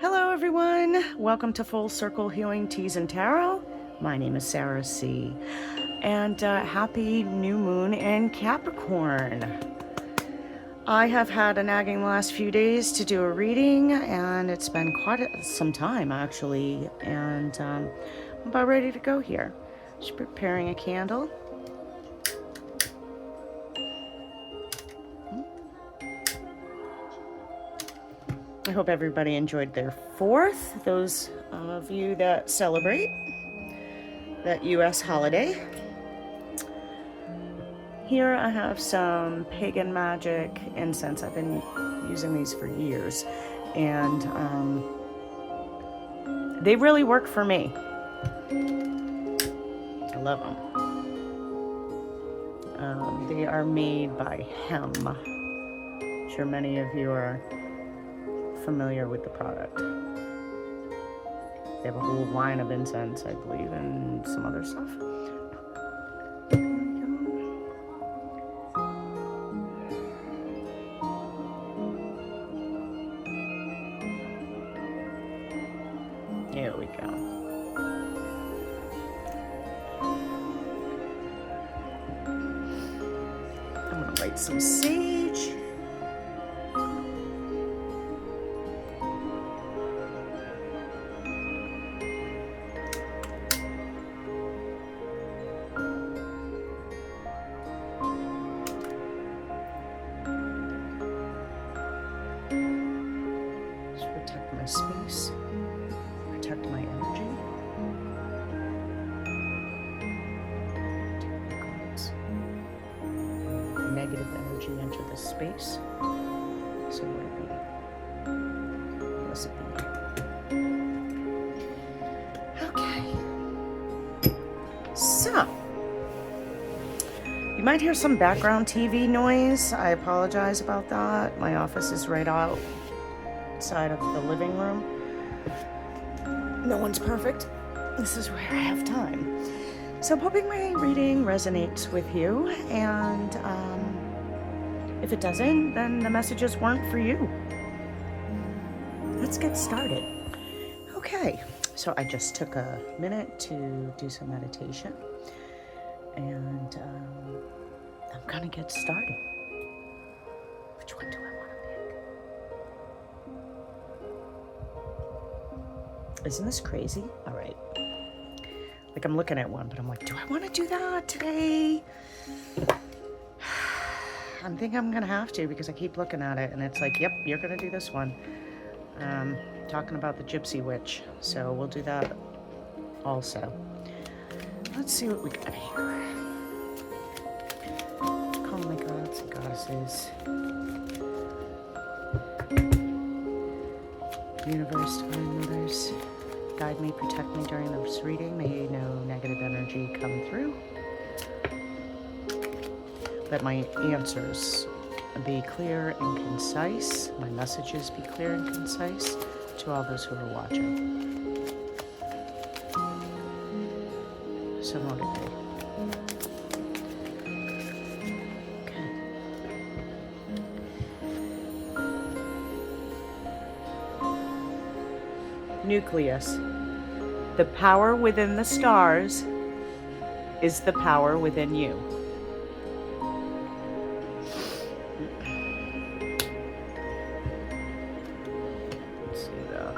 Hello everyone, welcome to Full Circle Healing Teas and Tarot. My name is Sarah C. And happy new moon in Capricorn. I have had a nagging the last few days to do a reading, and it's been quite some time actually, and I'm about ready to go here. Just preparing a candle. I hope everybody enjoyed their 4th, those of you that celebrate that US holiday. Here I have some pagan magic incense. I've been using these for years, and they really work for me. I love them. They are made by Hem. I'm sure many of you are familiar with the product. They have a whole line of incense, I believe, and some other stuff. There we go. I'm gonna light some sage. Protect my space, protect my energy. Take my cards. Negative energy enter the space. So let it be. Let it be. Okay. So, you might hear some background TV noise. I apologize about that. My office is right outside of the living room. No one's perfect. This is where I have time. So I'm hoping my reading resonates with you, and if it doesn't, then the messages weren't for you. Let's get started. Okay, so I just took a minute to do some meditation, and I'm gonna get started. Which one do I want to pick? Isn't this crazy? All right. Like, I'm looking at one, but I'm like, do I want to do that today? I think I'm going to have to, because I keep looking at it, and it's like, yep, you're going to do this one. Talking about the Gypsy Witch, so we'll do that also. Let's see what we got here. Call my gods and goddesses. Universe, divine mothers, guide me, protect me during this reading. May no negative energy come through. Let my answers be clear and concise. My messages be clear and concise to all those who are watching. So let it be. Nucleus. The power within the stars is the power within you. Let's see that.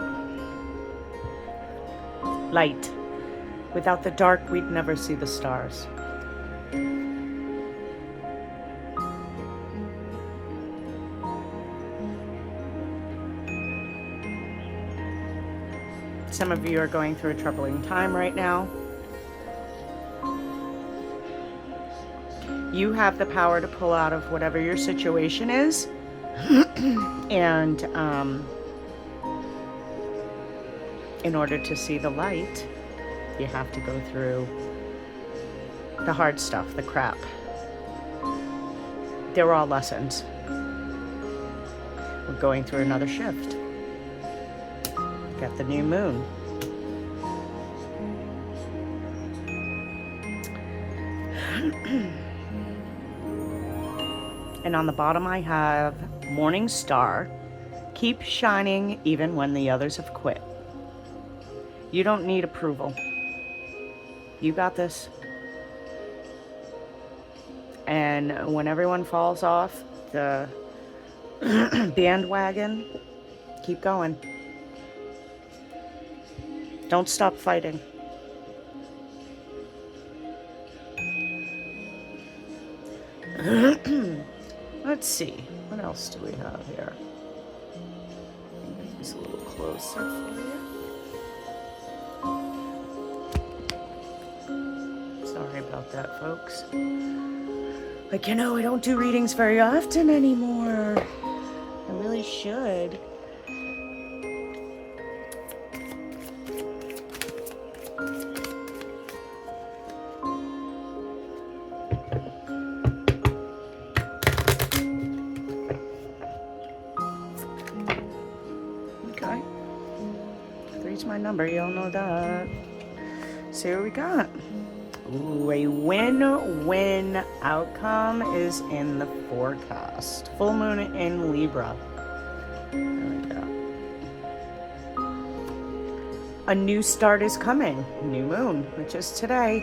Light. Without the dark, we'd never see the stars. Some of you are going through a troubling time right now. You have the power to pull out of whatever your situation is. And in order to see the light, you have to go through the hard stuff, the crap. They're all lessons. We're going through another shift. Got the new moon. And on the bottom I have Morning Star, Keep shining even when the others have quit. You don't need approval. You got this. And when everyone falls off the bandwagon, keep going. Don't stop fighting. Let's see. What else do we have here? Make this a little closer for you. Sorry about that, folks. Like, you know, I don't do readings very often anymore. I really should. Okay. 3's my number, you all know that. See what we got. Ooh, a win-win outcome is in the forecast. Full moon in Libra. There we go. A new start is coming. New moon, which is today.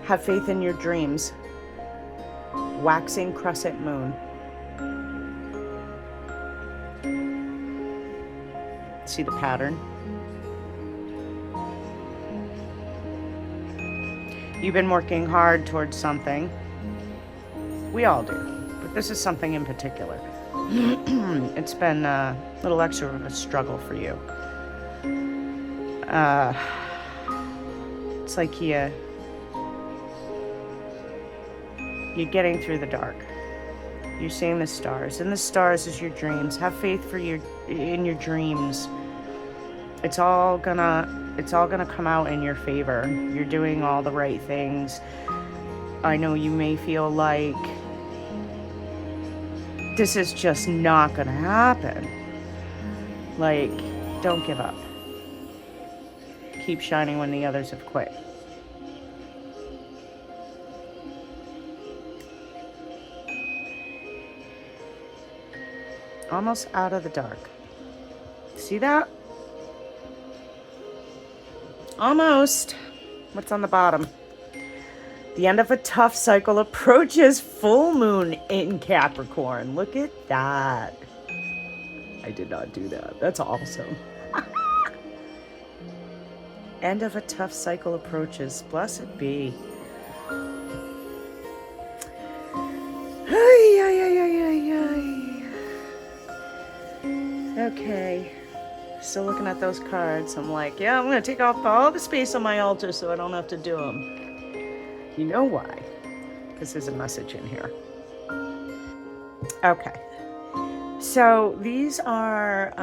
Have faith in your dreams. Waxing crescent moon. See the pattern? You've been working hard towards something. We all do, but this is something in particular. It's been a little extra of a struggle for you. It's like you're getting through the dark. You're seeing the stars, and the stars is your dreams. Have faith in your dreams. It's all gonna come out in your favor. You're doing all the right things. I know you may feel like this is just not gonna happen. Like, don't give up. Keep shining when the others have quit. Almost out of the dark. See that? Almost. What's on the bottom? The end of a tough cycle approaches. Full moon in Capricorn. Look at that. I did not do that. That's awesome. End of a tough cycle approaches. Blessed be. Okay. Still looking at those cards. I'm like, yeah, I'm going to take off all the space on my altar so I don't have to do them. You know why? Because there's a message in here. Okay. So these are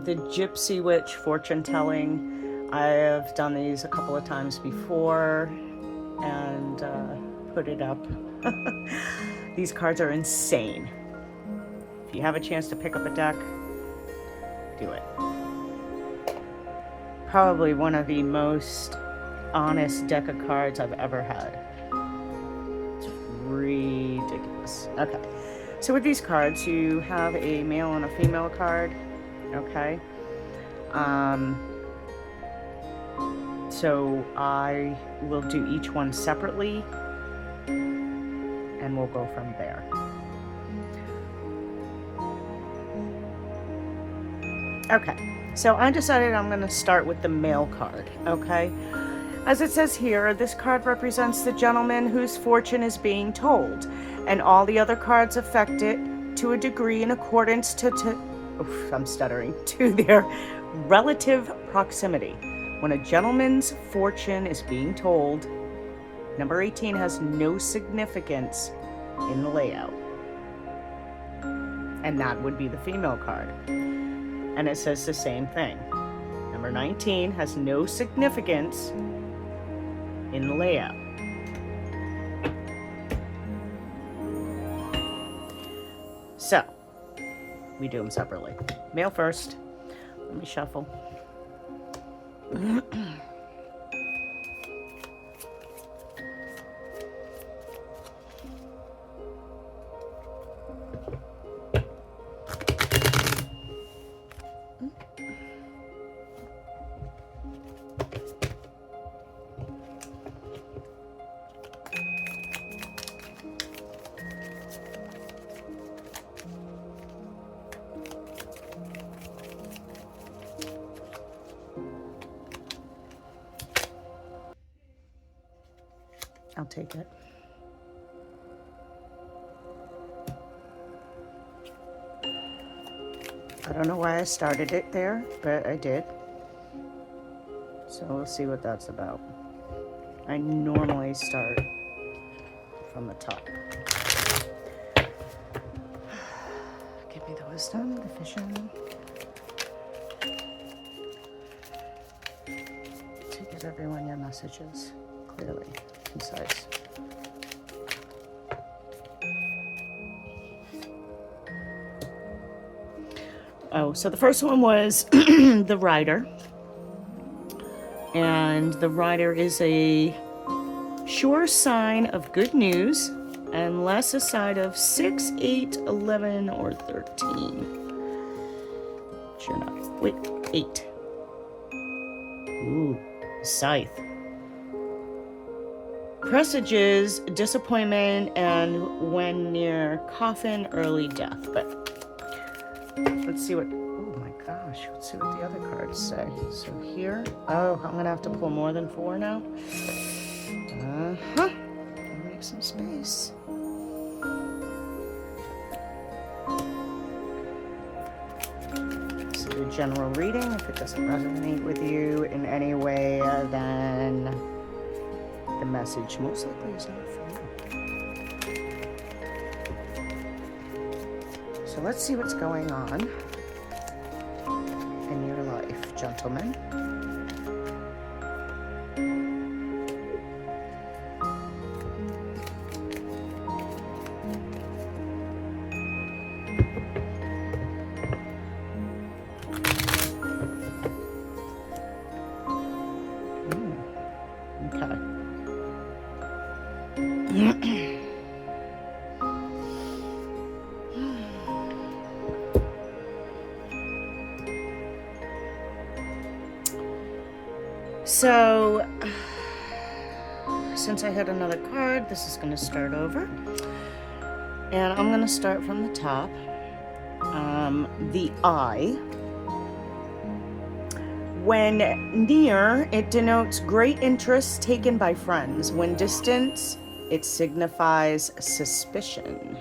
the Gypsy Witch fortune telling. I have done these a couple of times before and put it up. These cards are insane. If you have a chance to pick up a deck, do it. Probably one of the most honest deck of cards I've ever had. It's ridiculous. Okay. So with these cards, you have a male and a female card. Okay. So I will do each one separately and we'll go from there. Okay. So I decided I'm going to start with the male card, okay? As it says here, this card represents the gentleman whose fortune is being told, and all the other cards affect it to a degree in accordance to their relative proximity. When a gentleman's fortune is being told, number 18 has no significance in the layout. And that would be the female card. And it says the same thing. Number 19 has no significance in the layout. So, we do them separately. Male first. Let me shuffle. take it. I don't know why I started it there, but I did. So we'll see what that's about. I normally start from the top. Give me the wisdom, the vision. To give everyone your messages clearly, concise. Oh, so the first one was the rider. And the rider is a sure sign of good news, unless a side of 6, 8, 11, or 13. Sure enough. Wait, 8. Ooh, scythe. Presages disappointment and when near coffin, early death. But let's see what... Oh my gosh, let's see what the other cards say. So here... Oh, I'm going to have to pull more than 4 now. Uh-huh. Make some space. So the general reading, if it doesn't resonate with you in any way, then the message most likely is not for you. So let's see what's going on in your life, gentlemen. So, since I had another card, this is going to start over. And I'm going to start from the top. The eye. When near, it denotes great interest taken by friends. When distant, it signifies suspicion.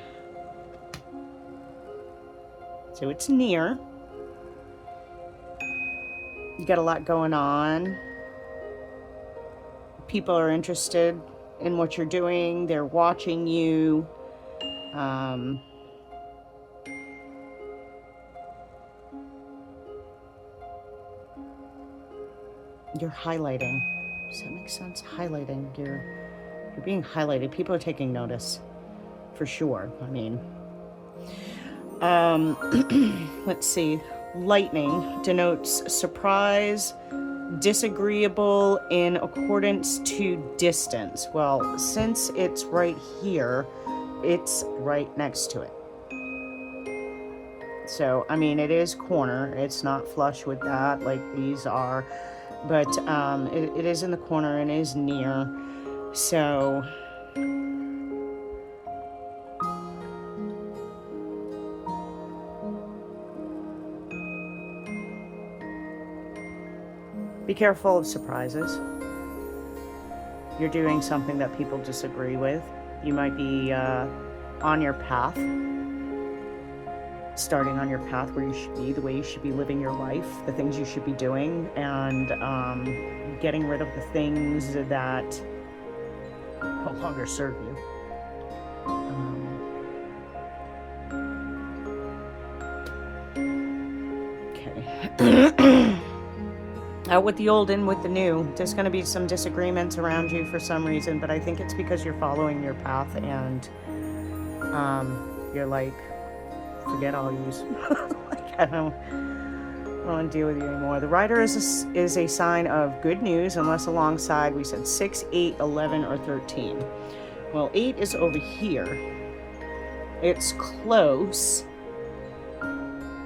So it's near. You got a lot going on. People are interested in what you're doing. They're watching you. You're highlighting. Does that make sense? Highlighting. You're being highlighted. People are taking notice, for sure. I mean, let's see. Lightning denotes surprise, disagreeable in accordance to distance. Well, since it's right here, it's right next to it. So, I mean, it is corner. It's not flush with that like these are. But it is in the corner and is near. So... be careful of surprises. You're doing something that people disagree with. You might be on your path. Starting on your path where you should be, the way you should be living your life, the things you should be doing, and getting rid of the things that no longer serve you. Okay. Out with the old, in with the new. There's going to be some disagreements around you for some reason, but I think it's because you're following your path and you're like, forget all yous. Like, I don't want to deal with you anymore. The rider is a sign of good news, unless alongside we said 6, 8, 11, or 13. Well, 8 is over here. It's close.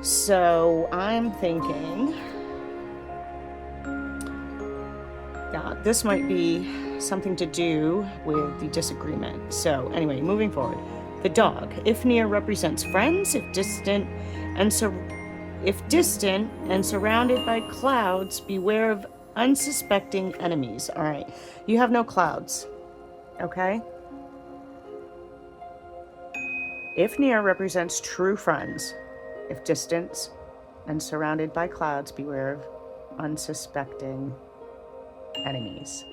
So I'm thinking, yeah, this might be something to do with the disagreement. So anyway, moving forward. The dog, if near, represents friends. If distant and surrounded by clouds, beware of unsuspecting enemies. All right, you have no clouds. Okay? If near represents true friends, if distant and surrounded by clouds, beware of unsuspecting enemies.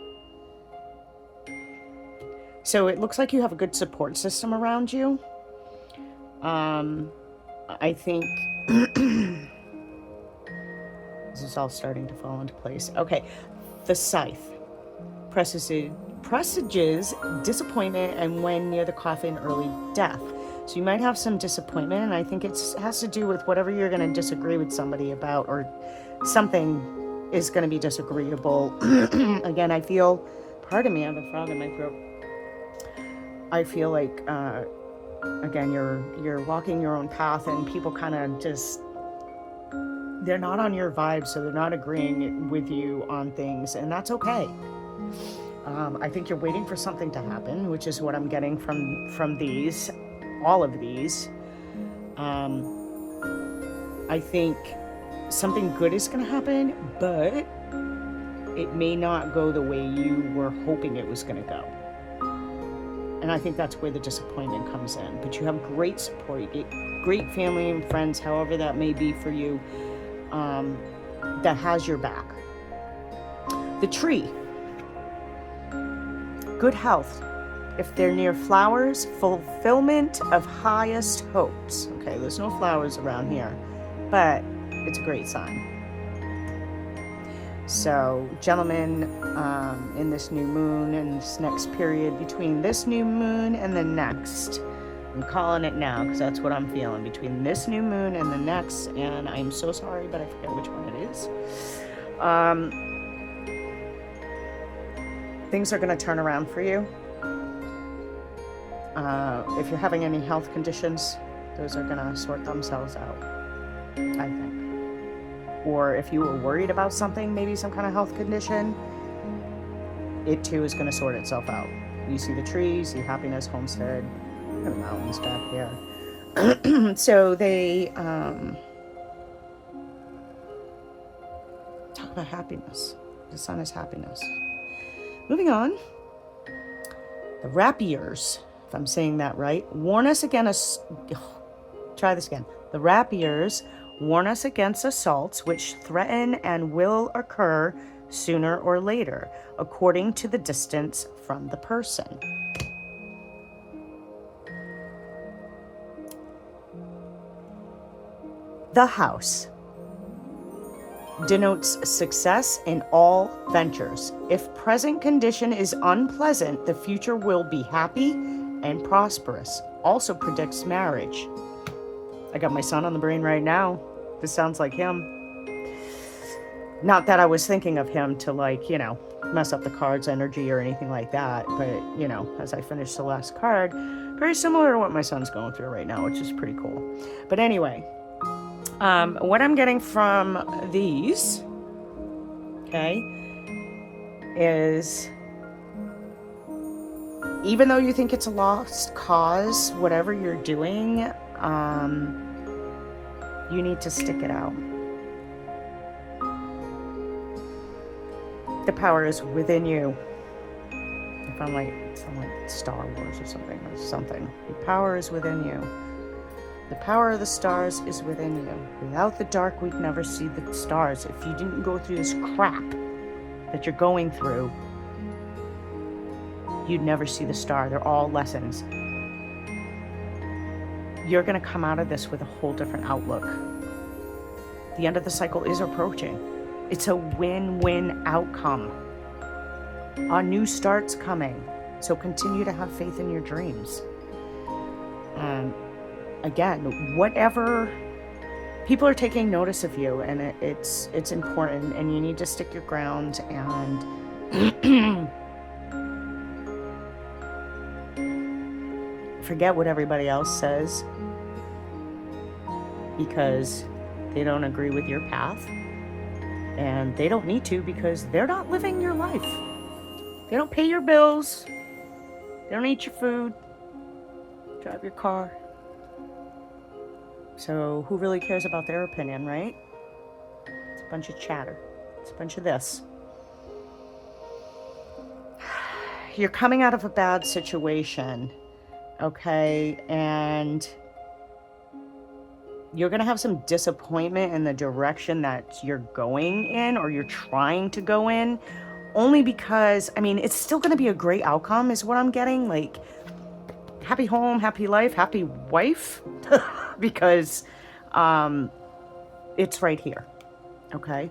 So it looks like you have a good support system around you. I think this is all starting to fall into place. Okay, the scythe presages disappointment and when near the coffin, early death. So you might have some disappointment, and I think it has to do with whatever you're going to disagree with somebody about, or something is going to be disagreeable. Again, I feel, pardon me, I have a frog in my throat. I feel like, again, you're walking your own path, and people kind of just, they're not on your vibe, so they're not agreeing with you on things, and that's okay. I think you're waiting for something to happen, which is what I'm getting from these, all of these. I think something good is going to happen, but it may not go the way you were hoping it was going to go. And I think that's where the disappointment comes in. But you have great support. You get great family and friends, however that may be for you, that has your back. The tree. Good health. If they're near flowers, fulfillment of highest hopes. Okay, there's no flowers around here, but it's a great sign. So, gentlemen, in this new moon and this next period between this new moon and the next, I'm calling it now because that's what I'm feeling, between this new moon and the next, and I'm so sorry, but I forget which one it is. Things are going to turn around for you. If you're having any health conditions, those are going to sort themselves out, I think. Or if you were worried about something, maybe some kind of health condition, it too is going to sort itself out. You see the trees, you see happiness, homestead, the mountains back there. So they talk about happiness. The sun is happiness. Moving on. The rapiers, if I'm saying that right, warn us against try this again. The rapiers warn us against assaults which threaten and will occur sooner or later, according to the distance from the person. The house denotes success in all ventures. If present condition is unpleasant, the future will be happy and prosperous. Also predicts marriage. I got my son on the brain right now. This sounds like him. Not that I was thinking of him to, like, mess up the card's energy or anything like that, but, as I finish the last card, very similar to what my son's going through right now, which is pretty cool. But anyway, what I'm getting from these, okay, is even though you think it's a lost cause, whatever you're doing, you need to stick it out. The power is within you. If I'm like Star Wars or something. The power is within you. The power of the stars is within you. Without the dark, we'd never see the stars. If you didn't go through this crap that you're going through, you'd never see the star. They're all lessons. You're going to come out of this with a whole different outlook. The end of the cycle is approaching. It's a win-win outcome. A new start's coming. So continue to have faith in your dreams. Again, whatever, people are taking notice of you, and it's important, and you need to stick your ground and forget what everybody else says, because they don't agree with your path, and they don't need to, because they're not living your life. They don't pay your bills. They don't eat your food, drive your car. So who really cares about their opinion, right? It's a bunch of chatter. It's a bunch of this. you're coming out of a bad situation, okay? And you're going to have some disappointment in the direction that you're going in or you're trying to go in, only because, I mean, it's still going to be a great outcome is what I'm getting. Like, happy home, happy life, happy wife, because it's right here, okay?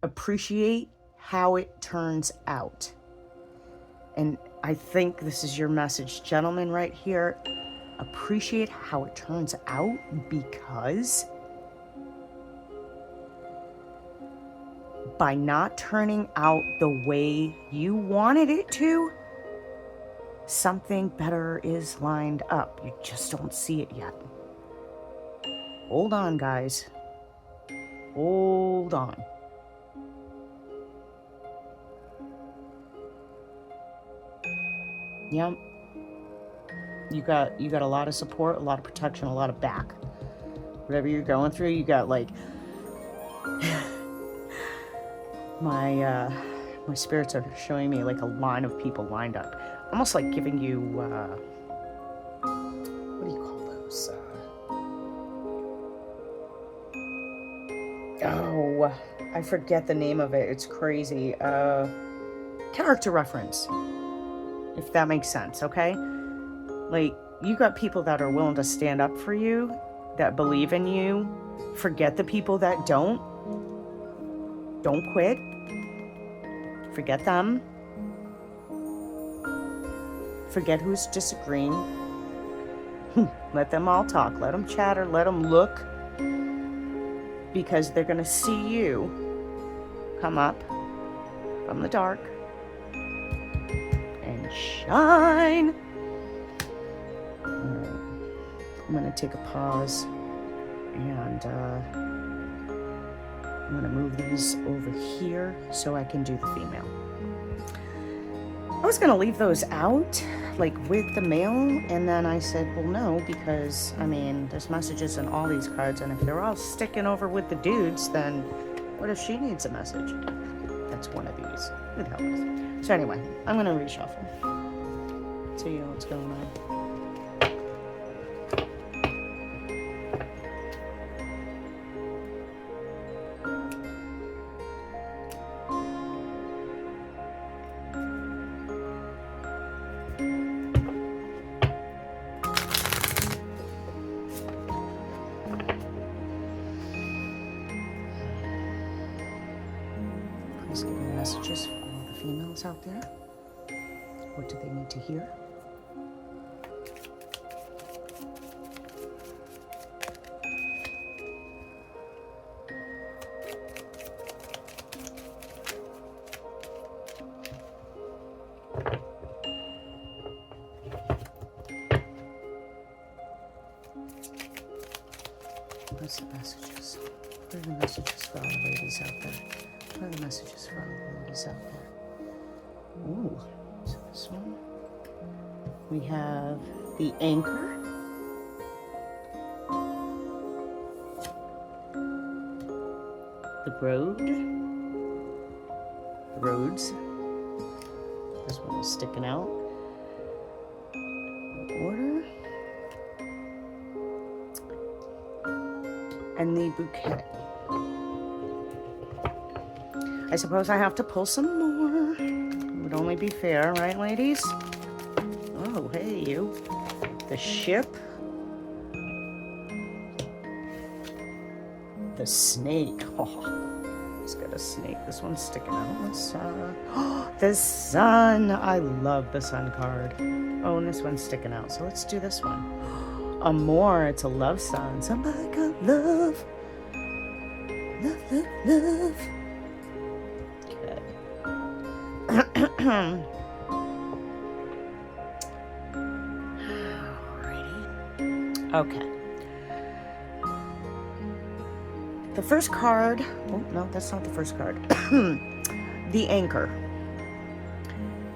Appreciate how it turns out. And I think this is your message, gentlemen, right here. Appreciate how it turns out, because by not turning out the way you wanted it to, something better is lined up. You just don't see it yet. Hold on, guys. Hold on. Yep. You got a lot of support, a lot of protection, a lot of back. Whatever you're going through, you got like my spirits are showing me like a line of people lined up, almost like giving you what do you call those? Oh, I forget the name of it. It's crazy. Character reference, if that makes sense. Okay. Like, you got people that are willing to stand up for you, that believe in you. Forget the people that don't. Don't quit. Forget them. Forget who's disagreeing. Let them all talk. Let them chatter. Let them look. Because they're going to see you come up from the dark and shine. I'm going to take a pause, and I'm going to move these over here so I can do the female. I was going to leave those out, like with the male, and then I said, well, no, because, I mean, there's messages in all these cards, and if they're all sticking over with the dudes, then what if she needs a message? That's one of these. It helps. So anyway, I'm going to reshuffle. See what's going on. Please give me messages for all the females out there. What do they need to hear? What's the messages? What are the messages for all the ladies out there? What are the messages for all the ladies out there? Ooh, so this one. We have the anchor. The road. The roads. This one is sticking out. The order. And the bouquet. I suppose I have to pull some more. It would only be fair, right, ladies? Oh, hey, you. The ship. The snake. Oh, it's got a snake. This one's sticking out. Let's, the sun. I love the sun card. Oh, and this one's sticking out. So let's do this one. Amor. It's a love song. Somebody got love. Love, love, love. Okay. The first card, oh no, that's not the first card. The anchor.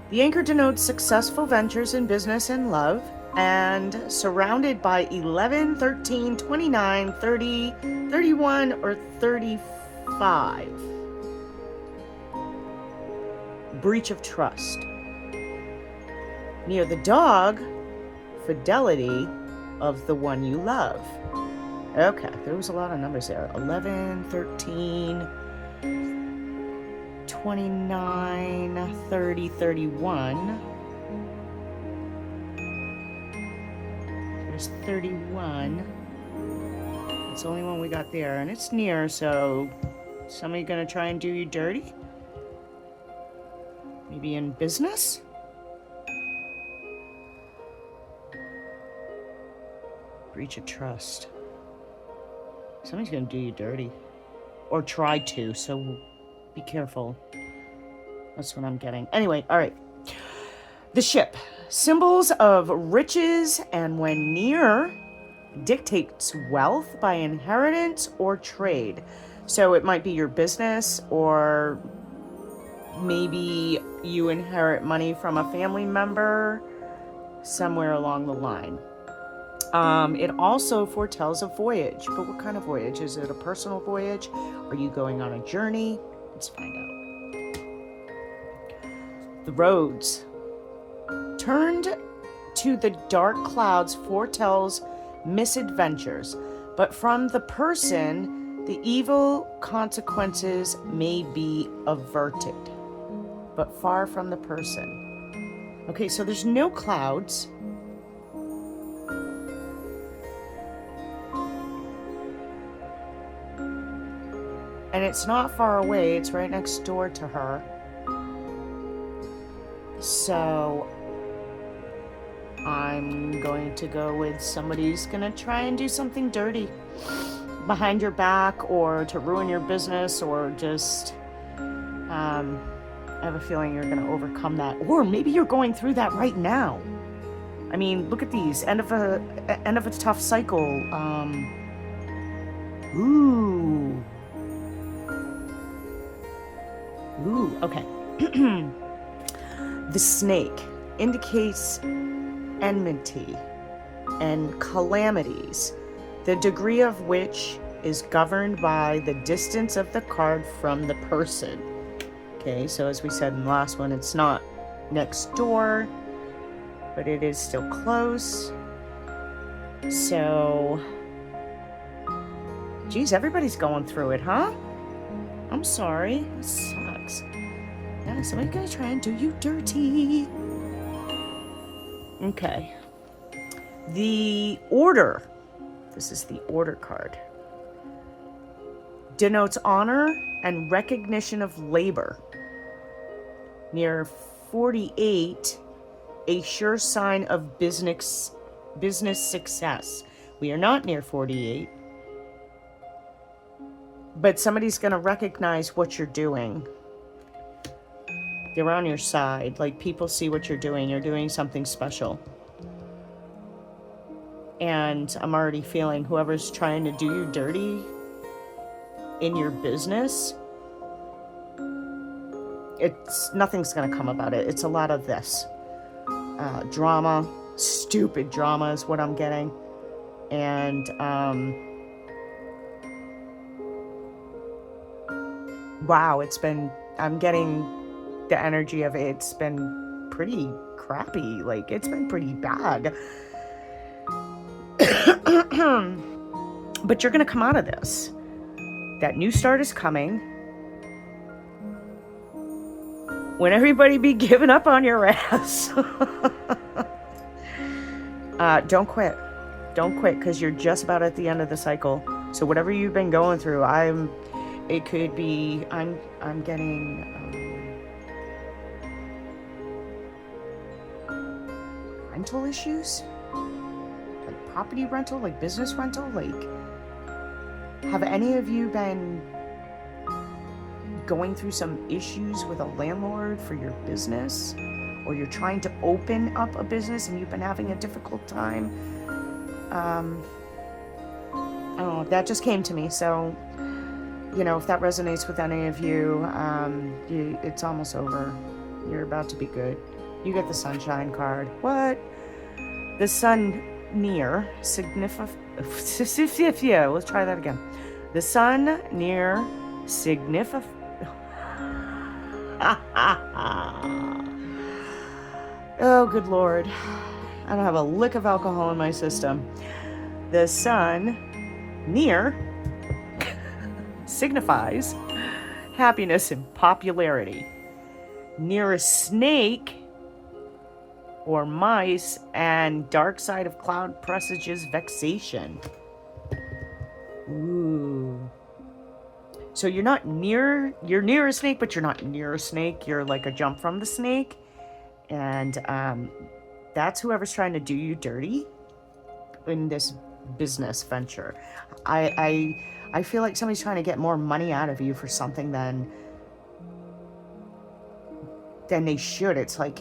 The anchor denotes successful ventures in business and love, and surrounded by 11, 13, 29, 30, 31, or 35. breach of trust. Near the dog, fidelity of the one you love. Okay, there was a lot of numbers there. 11, 13, 29, 30, 31. There's 31. It's the only one we got there, and it's near, so somebody gonna try and do you dirty? Maybe in business? Breach of trust. Somebody's gonna do you dirty. Or try to, so be careful. That's what I'm getting. Anyway, all right. The ship. Symbols of riches, and when near, dictates wealth by inheritance or trade. So it might be your business, or maybe you inherit money from a family member somewhere along the line. It also foretells a voyage, but what kind of voyage? Is it a personal voyage? Are you going on a journey? Let's find out. The roads. Turned to the dark clouds foretells misadventures, but from the person, the evil consequences may be averted, but far from the person. Okay, so there's no clouds. And it's not far away, it's right next door to her. So I'm going to go with somebody's gonna try and do something dirty behind your back, or to ruin your business, or just I have a feeling you're gonna overcome that, or maybe you're going through that right now. I mean, look at these. End of a tough cycle. Ooh, okay. The snake indicates enmity and calamities, the degree of which is governed by the distance of the card from the person. Okay, so as we said in the last one, it's not next door, but it is still close. So, geez, everybody's going through it, huh? I'm sorry. It sucks. Yeah, somebody's gonna try and do you dirty. Okay. The order. This is the order card. Denotes honor and recognition of labor. Near 48, a sure sign of business success. We are not near 48. But somebody's going to recognize what you're doing. They're on your side. Like, people see what you're doing. You're doing something special. And I'm already feeling whoever's trying to do you dirty in your business, nothing's going to come about it. It's a lot of this. Drama. Stupid drama is what I'm getting. And, wow, I'm getting the energy of it. It's been pretty crappy. Like, it's been pretty bad. But you're going to come out of this. That new start is coming. When everybody be giving up on your ass. Don't quit. Don't quit, because you're just about at the end of the cycle. So whatever you've been going through, I'm getting rental issues, like property rental, like business rental. Like, have any of you been going through some issues with a landlord for your business, or you're trying to open up a business and you've been having a difficult time? I don't know, that just came to me. So, if that resonates with any of you, it's almost over. You're about to be good. You get the sunshine card. What? The sun near signifies... Yeah, let's try that again. The sun near signifies... Oh, good Lord. I don't have a lick of alcohol in my system. The sun, near, signifies happiness and popularity. Near a snake or mice, and dark side of cloud presages vexation. Ooh. So you're near a snake, but you're not near a snake. You're like a jump from the snake. And that's whoever's trying to do you dirty in this business venture. I feel like somebody's trying to get more money out of you for something than they should. It's like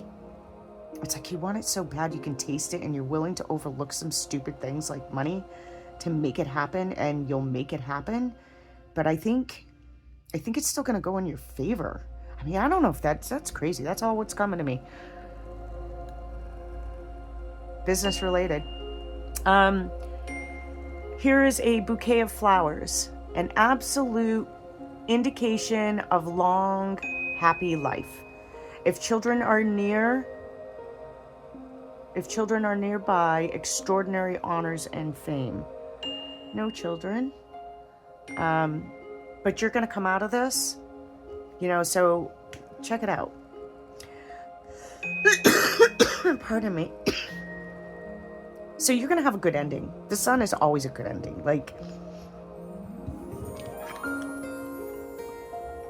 you want it so bad you can taste it, and you're willing to overlook some stupid things like money to make it happen, and you'll make it happen. But I think it's still going to go in your favor. I mean, I don't know if that's crazy. That's all what's coming to me. Business related. Here is a bouquet of flowers, an absolute indication of long, happy life. If children are nearby, extraordinary honors and fame. No children. But you're going to come out of this, so check it out. Pardon me. So you're going to have a good ending. The sun is always a good ending. Like,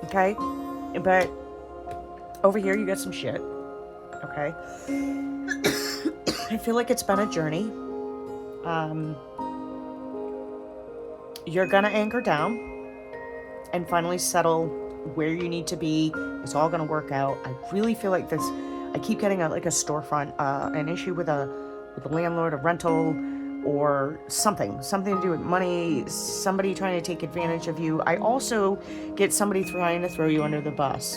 okay? But over here, you got some shit. Okay? I feel like it's been a journey. You're going to anchor down and finally settle where you need to be. It's all going to work out. I really feel like this. I keep getting a storefront, an issue with a landlord, a rental, or something to do with money, somebody trying to take advantage of you. I also get somebody trying to throw you under the bus.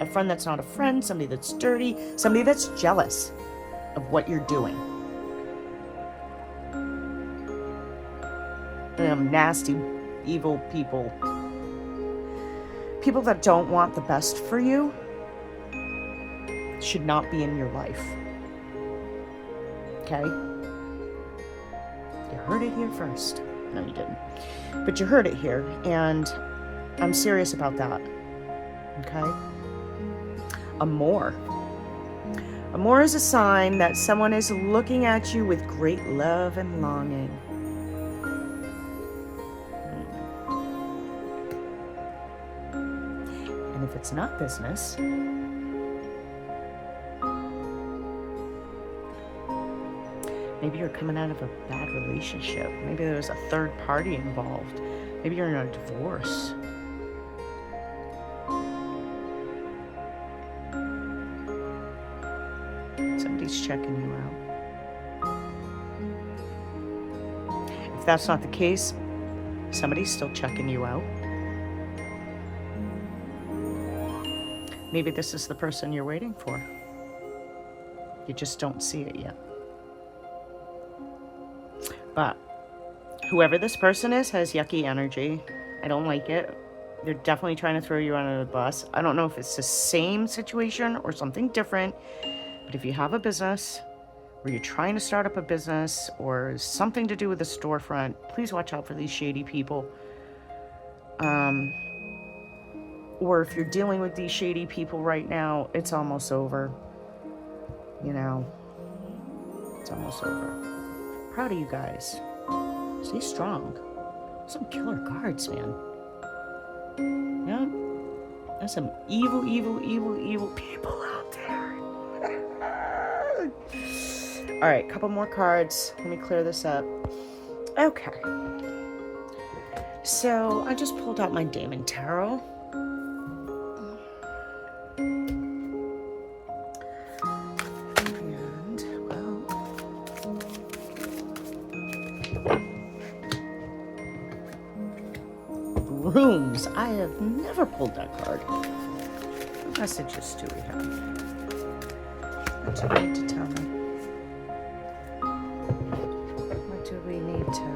A friend that's not a friend, somebody that's dirty, somebody that's jealous of what you're doing. Nasty, evil people. People that don't want the best for you should not be in your life. Okay? You heard it here first. No, you didn't. But you heard it here, and I'm serious about that. Okay? Amor. Amor is a sign that someone is looking at you with great love and longing. And if it's not business, maybe you're coming out of a bad relationship. Maybe there's a third party involved. Maybe you're in a divorce. Somebody's checking you out. If that's not the case, somebody's still checking you out. Maybe this is the person you're waiting for. You just don't see it yet. But whoever this person is has yucky energy. I don't like it. They're definitely trying to throw you under the bus. I don't know if it's the same situation or something different. But if you have a business, or you're trying to start up a business, or something to do with a storefront, please watch out for these shady people. Or if you're dealing with these shady people right now, it's almost over. It's almost over. Proud of you guys. Stay strong. Some killer cards, man. Yeah. There's some evil people out there. All right, couple more cards. Let me clear this up. Okay. So I just pulled out my Damon Tarot. Rooms. I have never pulled that card. What messages do we have? What do we need to tell them? What do we need to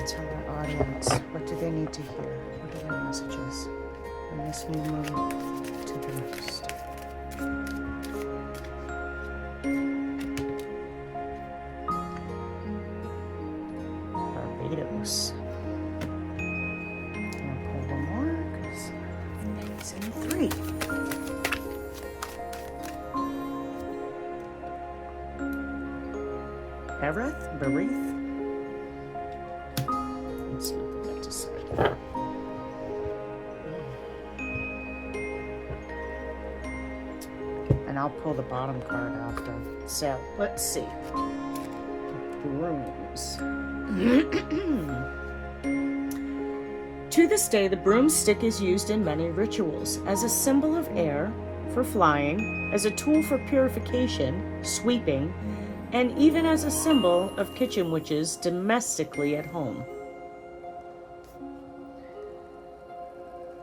tell our audience? What do they need to hear? What are their messages from this new moon to the next? Barbados. I'll pull one more because it's in 3. Berith. Let's see what they got to say. And I'll pull the bottom card after. So let's see. Brooms. To this day, the broomstick is used in many rituals as a symbol of air, for flying, as a tool for purification, sweeping, and even as a symbol of kitchen witches domestically at home.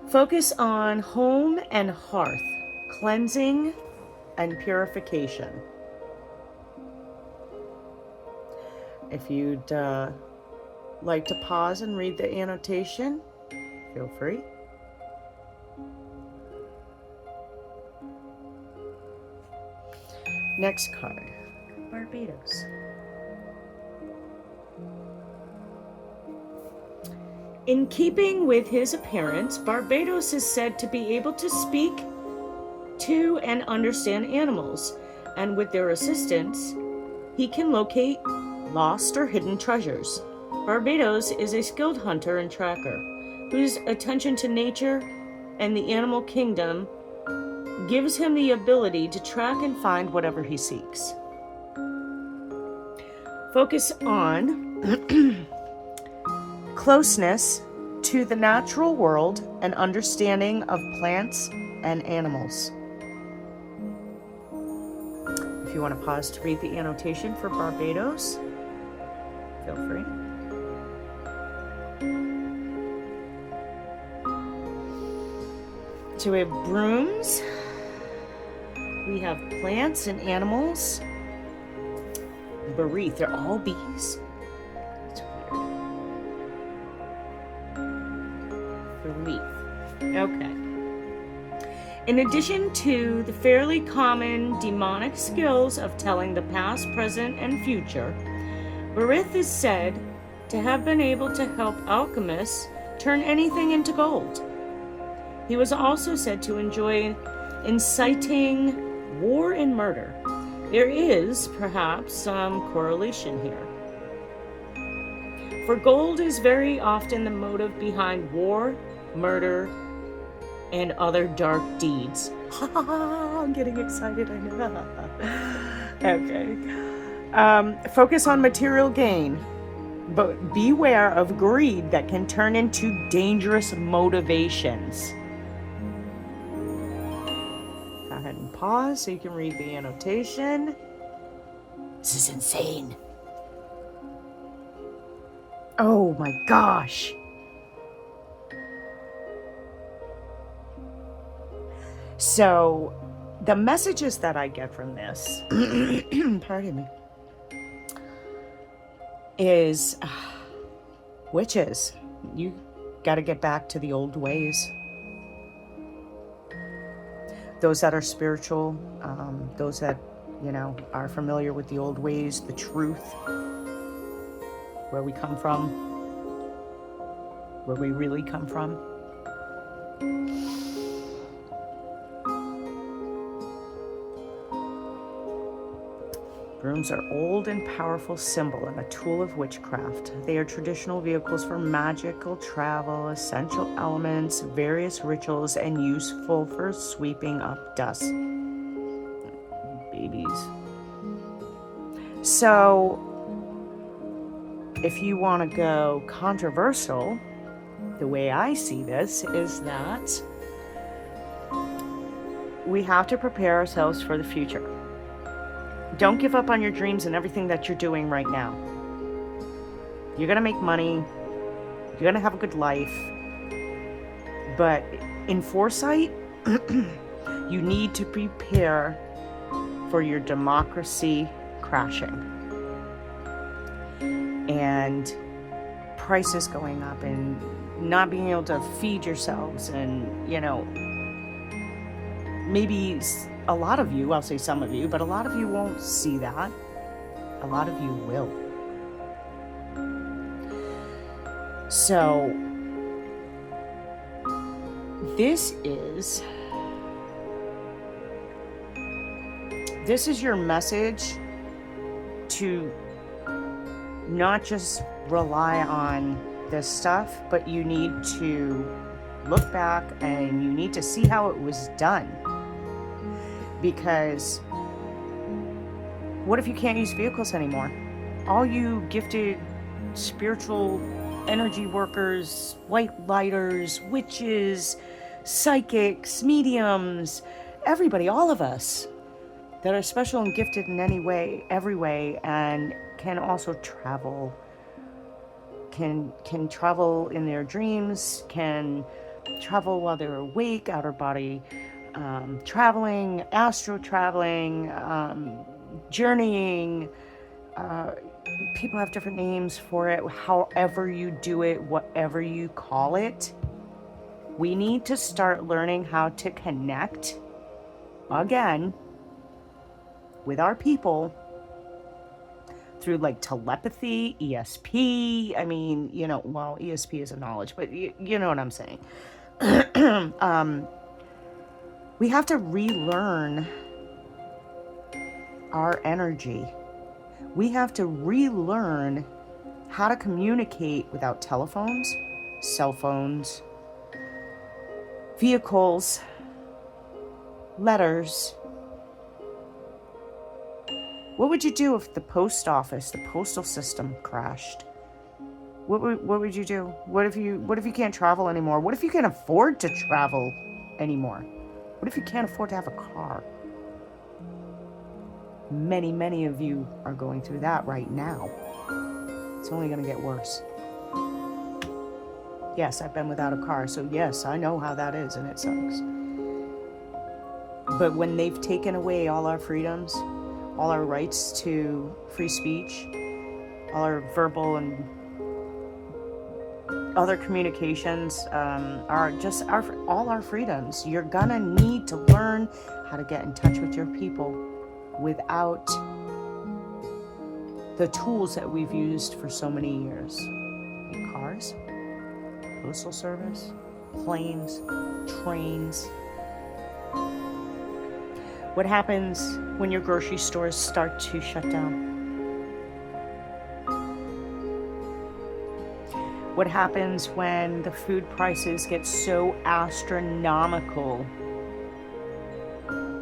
Focus on home and hearth, cleansing and purification. If you'd like to pause and read the annotation, feel free. Next card, Barbados. In keeping with his appearance, Barbados is said to be able to speak to and understand animals, and with their assistance, he can locate lost or hidden treasures. Barbados is a skilled hunter and tracker whose attention to nature and the animal kingdom gives him the ability to track and find whatever he seeks. Focus on closeness to the natural world and understanding of plants and animals. If you want to pause to read the annotation for Barbados, feel free. So we have brooms, we have plants and animals. Berith, they're all bees. That's weird. Berith. Okay. In addition to the fairly common demonic skills of telling the past, present, and future, Berith is said to have been able to help alchemists turn anything into gold. He was also said to enjoy inciting war and murder. There is perhaps some correlation here. For gold is very often the motive behind war, murder, and other dark deeds. I'm getting excited, I know. Okay. Focus on material gain, but beware of greed that can turn into dangerous motivations. Go ahead and pause so you can read the annotation. This is insane. Oh my gosh. So, the messages that I get from this, pardon me, is witches. You got to get back to the old ways. Those that are spiritual, those that, are familiar with the old ways, the truth, where we come from, where we really come from. Brooms are old and powerful symbol and a tool of witchcraft. They are traditional vehicles for magical travel, essential elements, various rituals, and useful for sweeping up dust. Babies. So, if you want to go controversial, the way I see this is that we have to prepare ourselves for the future. Don't give up on your dreams and everything that you're doing right now. You're going to make money. You're going to have a good life. But in foresight, you need to prepare for your democracy crashing. And prices going up and not being able to feed yourselves and, maybe a lot of you, I'll say some of you, but a lot of you won't see that. A lot of you will. So this is your message to not just rely on this stuff, but you need to look back and you need to see how it was done. Because what if you can't use vehicles anymore? All you gifted spiritual energy workers, white lighters, witches, psychics, mediums, everybody, all of us that are special and gifted in any way, every way, and can also travel, can travel in their dreams, can travel while they're awake, outer body traveling, astro traveling, journeying. People have different names for it. However you do it, whatever you call it, we need to start learning how to connect again with our people through like telepathy, ESP. I mean, well, ESP is a knowledge, but you know what I'm saying. We have to relearn our energy. We have to relearn how to communicate without telephones, cell phones, vehicles, letters. What would you do if the post office, the postal system crashed? What would you do? What if you can't travel anymore? What if you can't afford to travel anymore? What if you can't afford to have a car? Many, many of you are going through that right now. It's only going to get worse. Yes, I've been without a car, so yes, I know how that is, and it sucks. But when they've taken away all our freedoms, all our rights to free speech, all our verbal and other communications, all our freedoms, you're gonna need to learn how to get in touch with your people without the tools that we've used for so many years. Cars, postal service, planes, trains. What happens when your grocery stores start to shut down? What happens when the food prices get so astronomical?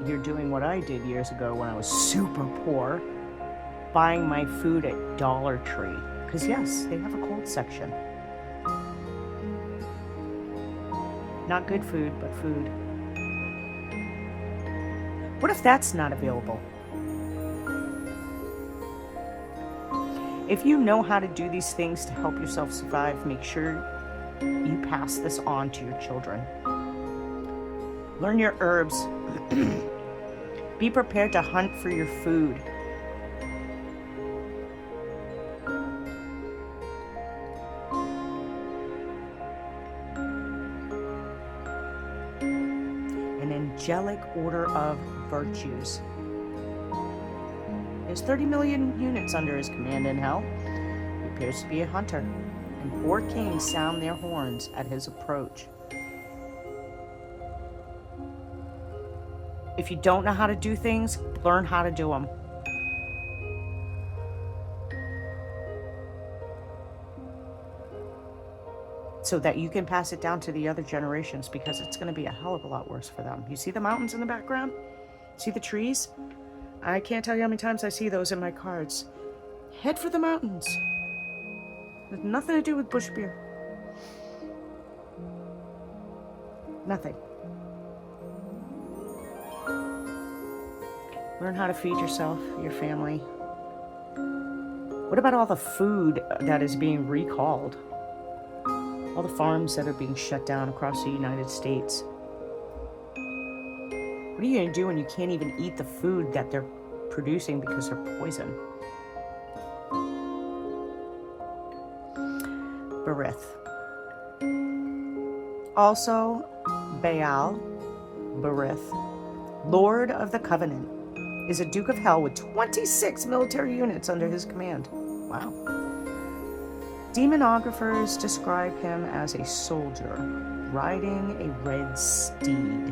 You're doing what I did years ago when I was super poor, buying my food at Dollar Tree. Because yes, they have a cold section. Not good food, but food. What if that's not available? If you know how to do these things to help yourself survive, make sure you pass this on to your children. Learn your herbs. Be prepared to hunt for your food. An angelic order of virtues. There's 30 million units under his command in hell. He appears to be a hunter, and 4 kings sound their horns at his approach. If you don't know how to do things, learn how to do them. So that you can pass it down to the other generations, because it's going to be a hell of a lot worse for them. You see the mountains in the background? See the trees? I can't tell you how many times I see those in my cards. Head for the mountains. There's nothing to do with bush beer. Nothing. Learn how to feed yourself, your family. What about all the food that is being recalled? All the farms that are being shut down across the United States. What are you going to do when you can't even eat the food that they're producing because they're poison? Berith. Also, Baal, Berith, Lord of the Covenant, is a Duke of Hell with 26 military units under his command. Wow. Demonographers describe him as a soldier riding a red steed.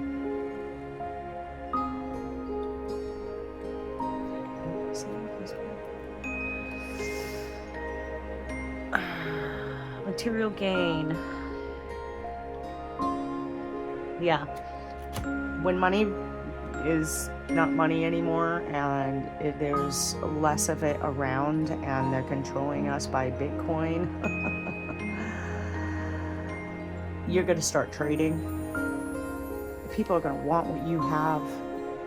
Material gain. Yeah. When money is not money anymore and there's less of it around and they're controlling us by Bitcoin, you're going to start trading. People are going to want what you have.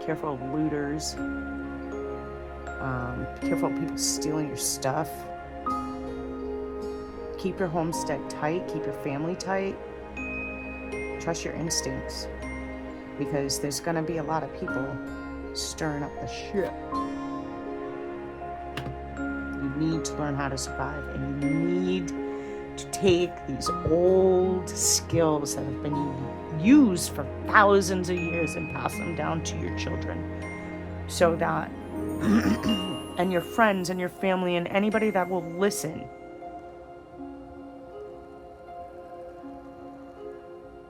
Careful of looters. Careful of people stealing your stuff. Keep your homestead tight. Keep your family tight. Trust your instincts. Because there's going to be a lot of people stirring up the shit. You need to learn how to survive, and you need to take these old skills that have been used for thousands of years and pass them down to your children, so that and your friends and your family and anybody that will listen,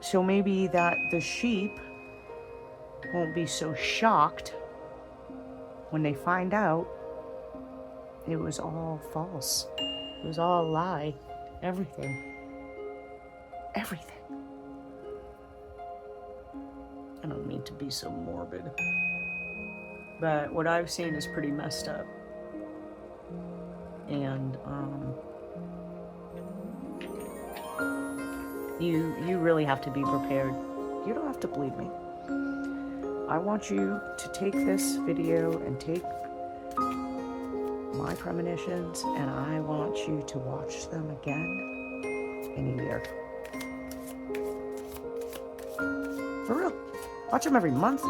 so maybe that the sheep won't be so shocked when they find out it was all false. It was all a lie. Everything. I don't mean to be so morbid, but what I've seen is pretty messed up. And you really have to be prepared. You don't have to believe me. I want you to take this video and take my premonitions, and I want you to watch them again in a year. For real. Watch them every month.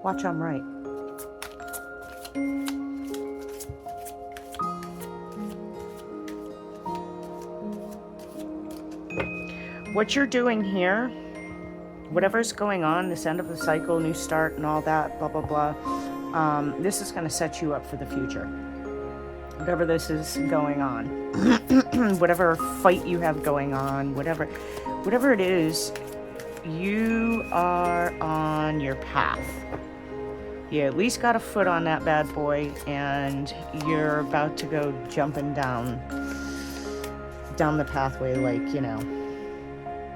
Watch I'm right. What you're doing here, whatever's going on, this end of the cycle, new start and all that, blah, blah, blah, this is going to set you up for the future. Whatever this is going on, whatever fight you have going on, whatever it is, you are on your path. You at least got a foot on that bad boy, and you're about to go jumping down the pathway like,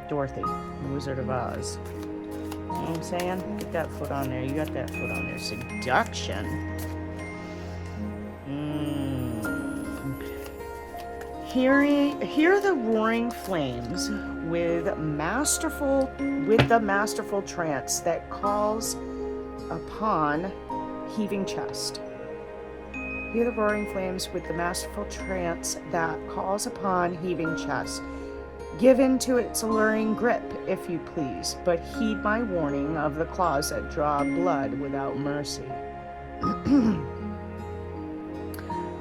Dorothy, the Wizard of Oz. You know what I'm saying? Get that foot on there. You got that foot on there. Seduction. Hear the roaring flames with the masterful trance that calls upon heaving chest. Hear the roaring flames with the masterful trance that calls upon heaving chest. Give in to its alluring grip, if you please, but heed my warning of the claws that draw blood without mercy.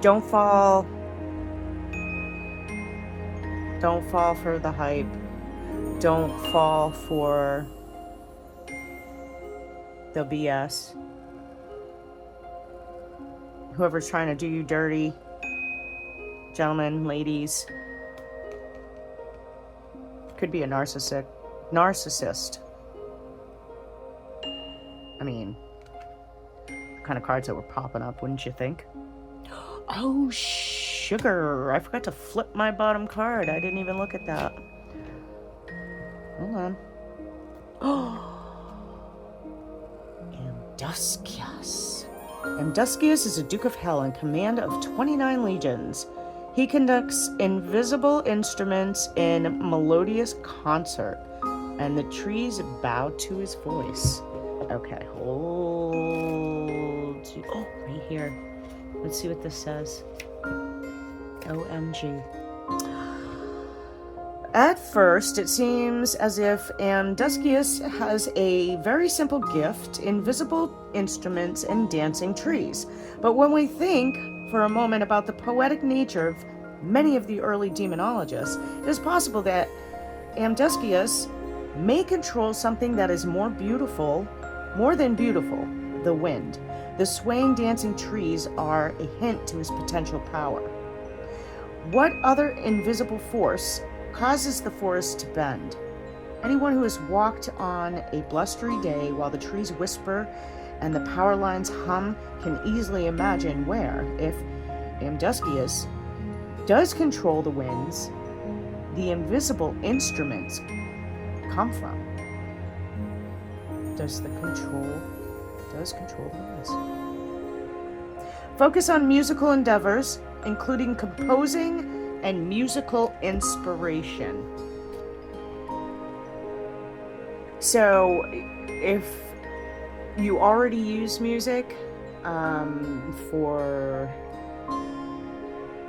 Don't fall for the hype. Don't fall for the BS. Whoever's trying to do you dirty, gentlemen, ladies, could be a narcissist. I mean, the kind of cards that were popping up, wouldn't you think? Oh, sugar. I forgot to flip my bottom card. I didn't even look at that. Hold on. Oh, Amduscius. Amduscius is a Duke of Hell in command of 29 legions. He conducts invisible instruments in melodious concert, and the trees bow to his voice. Okay, hold. Oh, right here. Let's see what this says. OMG. At first, it seems as if Amduscius has a very simple gift, invisible instruments and dancing trees. But when we think for a moment about the poetic nature of many of the early demonologists, it is possible that Amduscius may control something that is more than beautiful, the wind. The swaying, dancing trees are a hint to his potential power. What other invisible force causes the forest to bend? Anyone who has walked on a blustery day while the trees whisper and the power lines hum can easily imagine where, if Amduscius does control the winds, the invisible instruments come from. Does control the winds. Focus on musical endeavors, including composing and musical inspiration. So, if you already use music for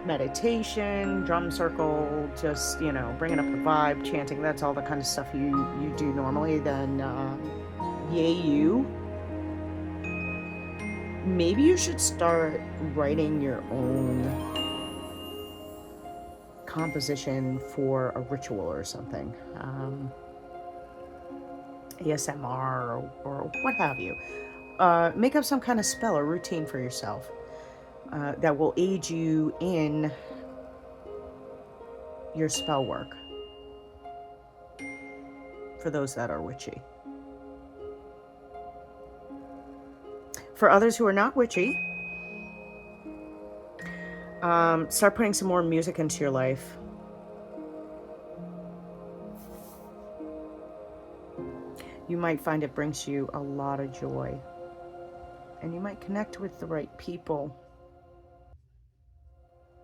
meditation, drum circle, just, bringing up the vibe, chanting, that's all the kind of stuff you do normally, then yay you. Maybe you should start writing your own composition for a ritual or something. ASMR or what have you. Make up some kind of spell or routine for yourself that will aid you in your spell work for those that are witchy. For others who are not witchy, start putting some more music into your life. You might find it brings you a lot of joy. And you might connect with the right people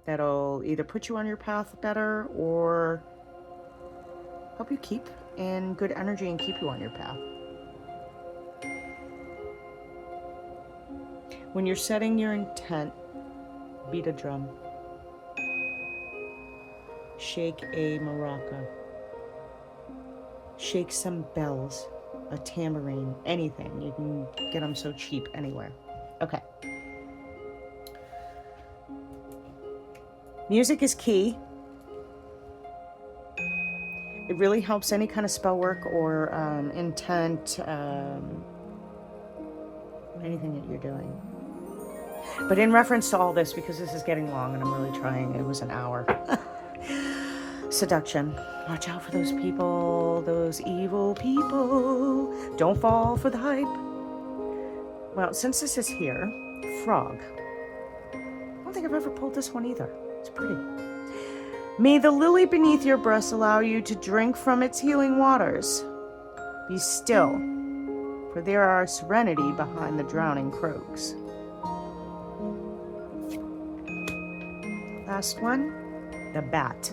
that'll either put you on your path better or help you keep in good energy and keep you on your path. When you're setting your intent, beat a drum, shake a maraca, shake some bells, a tambourine, anything. You can get them so cheap anywhere. Okay. Music is key. It really helps any kind of spell work or intent, anything that you're doing. But in reference to all this, because this is getting long and I'm really trying, it was an hour. Seduction. Watch out for those people, those evil people. Don't fall for the hype. Well, since this is here, frog. I don't think I've ever pulled this one either. It's pretty. May the lily beneath your breast allow you to drink from its healing waters. Be still, for there are serenity behind the drowning croaks. Last one, the bat.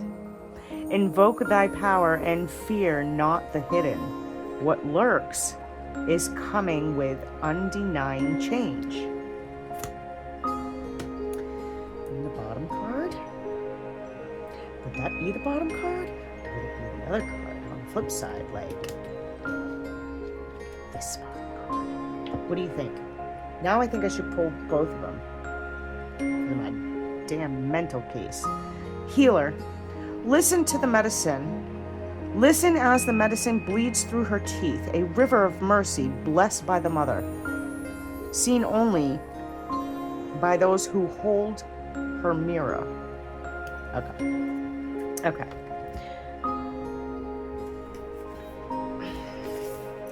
Invoke thy power and fear not the hidden. What lurks is coming with undenying change. And the bottom card. Would that be the bottom card? Or would it be the other card on the flip side, like this bottom card? What do you think? Now I think I should pull both of them. In my damn mental case. Healer. Listen to the medicine. Listen as the medicine bleeds through her teeth, a river of mercy blessed by the mother, seen only by those who hold her mirror. Okay.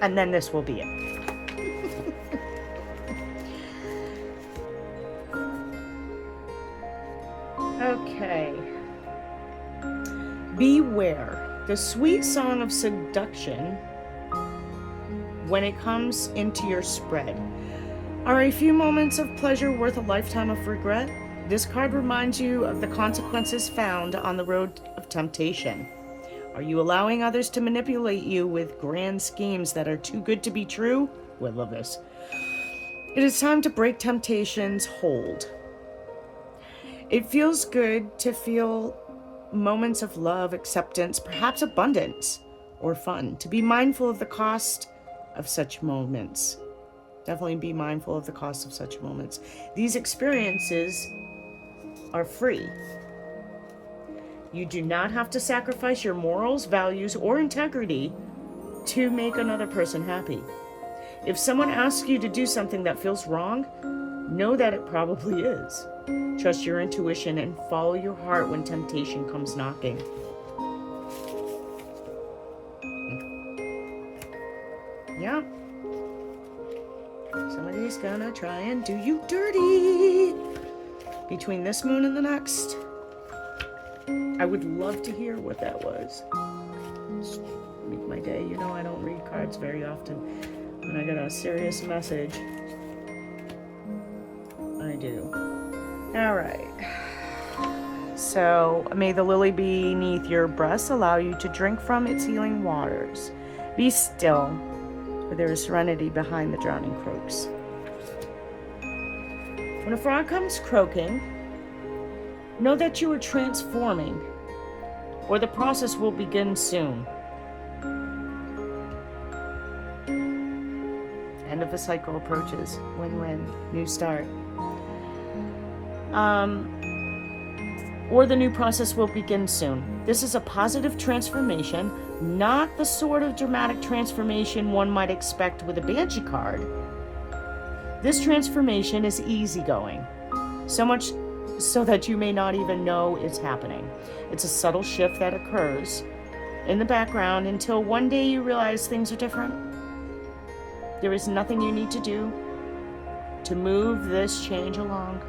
And then this will be it. Okay. Beware the sweet song of seduction when it comes into your spread. Are a few moments of pleasure worth a lifetime of regret? This card reminds you of the consequences found on the road of temptation. Are you allowing others to manipulate you with grand schemes that are too good to be true? Well, I love this. It is time to break temptation's hold. It feels good to feel moments of love, acceptance, perhaps abundance or fun. To be mindful of the cost of such moments. Definitely be mindful of the cost of such moments. These experiences are free. You do not have to sacrifice your morals, values, or integrity to make another person happy. If someone asks you to do something that feels wrong, Know that it probably is. Trust your intuition and follow your heart when temptation comes knocking. Yeah. Somebody's gonna try and do you dirty between this moon and the next. I would love to hear what that was. Just make my day. You know, I don't read cards very often. When I get a serious message, I do. All right. So, may the lily beneath your breast allow you to drink from its healing waters. Be still, for there is serenity behind the drowning croaks. When a frog comes croaking, know that you are transforming, or the process will begin soon. End of the cycle approaches. Win-win. New start. Or the new process will begin soon. This is a positive transformation, not the sort of dramatic transformation one might expect with a Banshee card. This transformation is easygoing, so much so that you may not even know it's happening. It's a subtle shift that occurs in the background until one day you realize things are different. There is nothing you need to do to move this change along.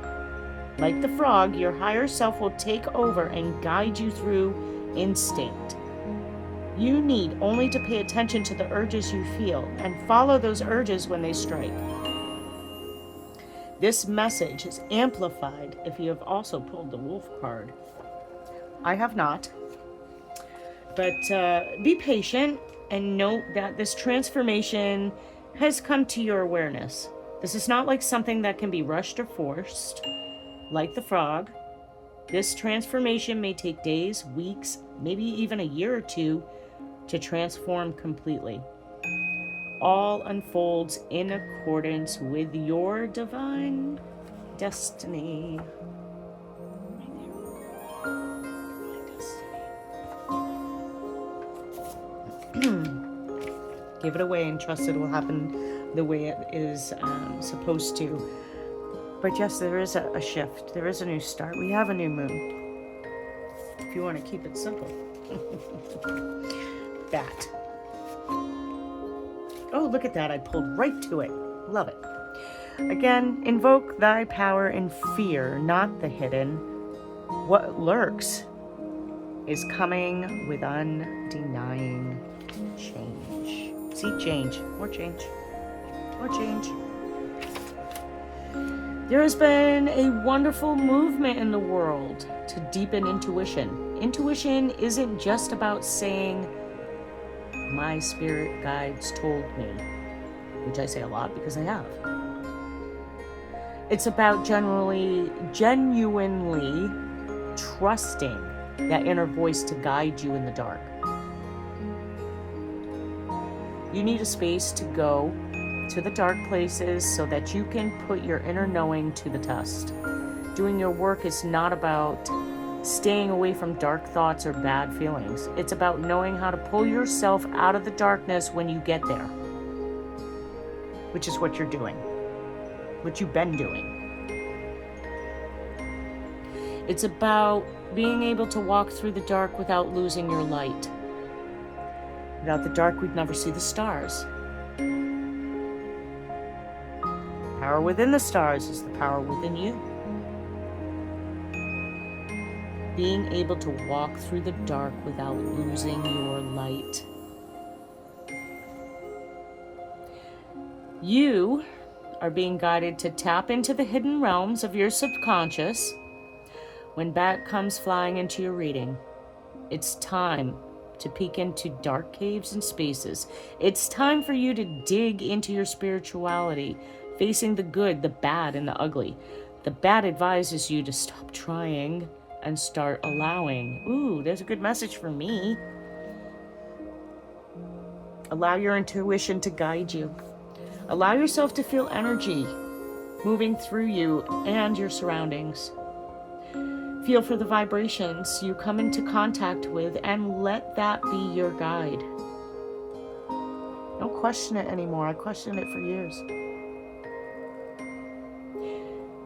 Like the frog, your higher self will take over and guide you through instinct. You need only to pay attention to the urges you feel and follow those urges when they strike. This message is amplified if you have also pulled the wolf card. I have not. But be patient and note that this transformation has come to your awareness. This is not like something that can be rushed or forced. Like the frog, this transformation may take days, weeks, maybe even a year or two to transform completely. All unfolds in accordance with your divine destiny. Give it away and trust it will happen the way it is supposed to. But yes, there is a shift. There is a new start. We have a new moon. If you want to keep it simple. Bat. Oh, look at that. I pulled right to it. Love it. Again, invoke thy power in fear, not the hidden. What lurks is coming with undenying change. See, change. More change. More change. There has been a wonderful movement in the world to deepen intuition. Intuition isn't just about saying, my spirit guides told me, which I say a lot because I have. It's about genuinely trusting that inner voice to guide you in the dark. You need a space to go to the dark places so that you can put your inner knowing to the test. Doing your work is not about staying away from dark thoughts or bad feelings. It's about knowing how to pull yourself out of the darkness when you get there, which is what you're doing, what you've been doing. It's about being able to walk through the dark without losing your light. Without the dark, we'd never see the stars. Power within the stars is the power within you. Being able to walk through the dark without losing your light. You are being guided to tap into the hidden realms of your subconscious. When Bat comes flying into your reading, it's time to peek into dark caves and spaces. It's time for you to dig into your spirituality, facing the good, the bad, and the ugly. The Bat advises you to stop trying and start allowing. Ooh, there's a good message for me. Allow your intuition to guide you. Allow yourself to feel energy moving through you and your surroundings. Feel for the vibrations you come into contact with and let that be your guide. Don't question it anymore. I questioned it for years.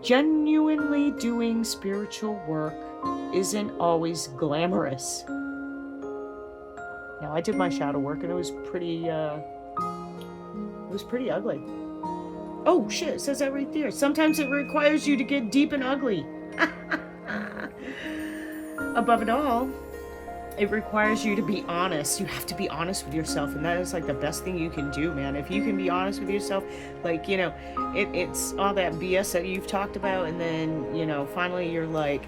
Genuinely doing spiritual work isn't always glamorous. Now, I did my shadow work and it was pretty ugly. Oh shit, it says that right there. Sometimes it requires you to get deep and ugly. Above it all, it requires you to be honest. You have to be honest with yourself, and that is like the best thing you can do, man. If you can be honest with yourself, like, you know, it's all that BS that you've talked about, and then, you know, finally you're like,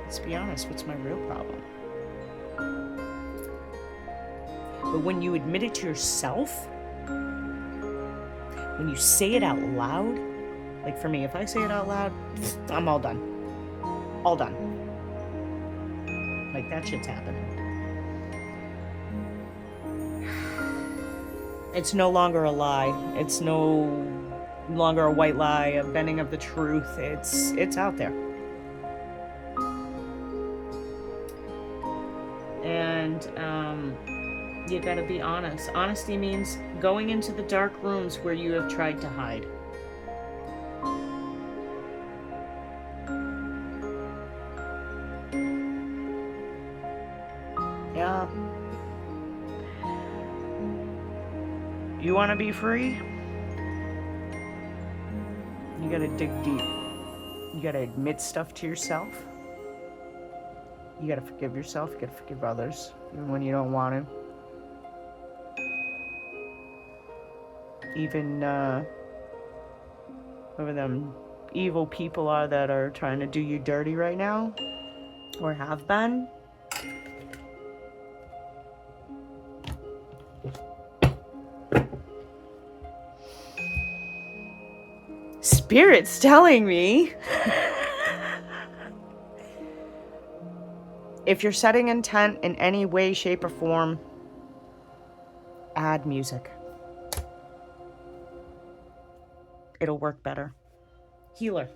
let's be honest, what's my real problem? But when you admit it to yourself, when you say it out loud, like for me, if I say it out loud, I'm all done. All done. Like, that shit's happening. It's no longer a lie. It's no longer a white lie, a bending of the truth. It's out there. And you gotta be honest. Honesty means going into the dark rooms where you have tried to hide. Yeah. You want to be free? You gotta dig deep. You gotta admit stuff to yourself. You gotta forgive yourself. You gotta forgive others, even when you don't want to. Even whoever them evil people are that are trying to do you dirty right now, or have been. Spirit's telling me if you're setting intent in any way, shape, or form, add music. It'll work better. Healer.